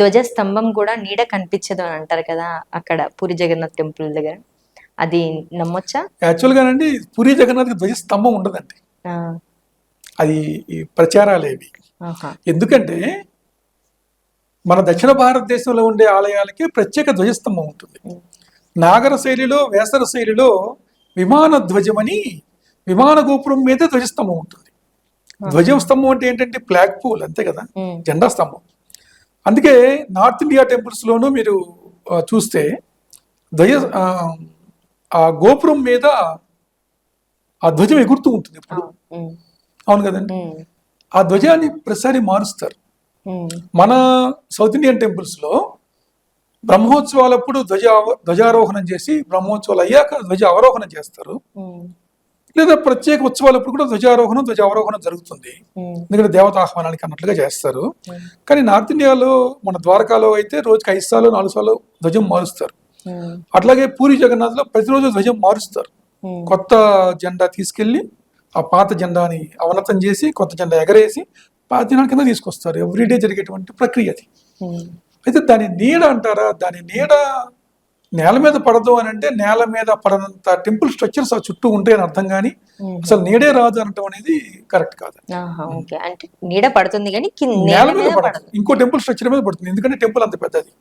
ధ్వజస్తంభం కూడా నీడ కనిపించదు అని అంటారు కదా అక్కడ పూరి జగన్నాథ్ టెంపుల్ దగ్గర, అది నమ్మొచ్చా? యాక్చువల్గానండి పూరి జగన్నాథ్కి ధ్వజస్తంభం ఉండదండి, ఆ, అది ఈ ప్రచారాలేవి. ఆహా. ఎందుకంటే మన దక్షిణ భారతదేశంలో ఉండే ఆలయాలకి ప్రత్యేక ధ్వజస్తంభం ఉంటుంది. నాగర శైలిలో, వేసర శైలిలో విమాన ధ్వజమని విమాన గోపురం మీద ధ్వజస్తంభం ఉంటుంది. ధ్వజం స్తంభం అంటే ఏంటంటే ఫ్లాగ్ పోల్, అంతే కదా, జెండా స్తంభం. అందుకే నార్త్ ఇండియా టెంపుల్స్ లోనూ మీరు చూస్తే ధ్వజ ఆ గోపురం మీద ఆ ధ్వజం ఎగురుతూ ఉంటుంది ఇప్పుడు. అవును కదండి, ఆ ధ్వజాన్ని ప్రతిసారి మారుస్తారు. మన సౌత్ ఇండియన్ టెంపుల్స్ లో బ్రహ్మోత్సవాలప్పుడు ధ్వజారోహణం చేసి, బ్రహ్మోత్సవాలు అయ్యాక ధ్వజ అవరోహణం చేస్తారు. లేదా ప్రత్యేక ఉత్సవాలప్పుడు కూడా ధ్వజ అవరోహణం జరుగుతుంది, ఎందుకంటే దేవతాహ్వానానికి అన్నట్లుగా చేస్తారు. కానీ నార్త్ ఇండియాలో మన ద్వారకాలో అయితే రోజుకి 5 సార్లు 4 సార్లు ధ్వజం మారుస్తారు. అట్లాగే పూరి జగన్నాథ్ లో ప్రతిరోజు ధ్వజం మారుస్తారు. కొత్త జెండా తీసుకెళ్లి ఆ పాత జెండాని అవనతం చేసి కొత్త జెండా ఎగరేసి పాత జెండా కింద తీసుకొస్తారు. ఎవ్రీడే జరిగేటువంటి ప్రక్రియ అది. అయితే దాని నీడ అంటారా, దాని నీడ నేల మీద పడదు అని అంటే నేల మీద పడనంత టెంపుల్ స్ట్రక్చర్స్ ఆ చుట్టూ ఉంటాయని అర్థం, కానీ అసలు నీడే రాదు అనటం అనేది కరెక్ట్ కాదు. అంటే నీడ పడుతుంది కానీ నేల మీద పడదు, ఇంకో టెంపుల్ స్ట్రక్చర్ మీద పడుతుంది, ఎందుకంటే టెంపుల్ అంత పెద్దది.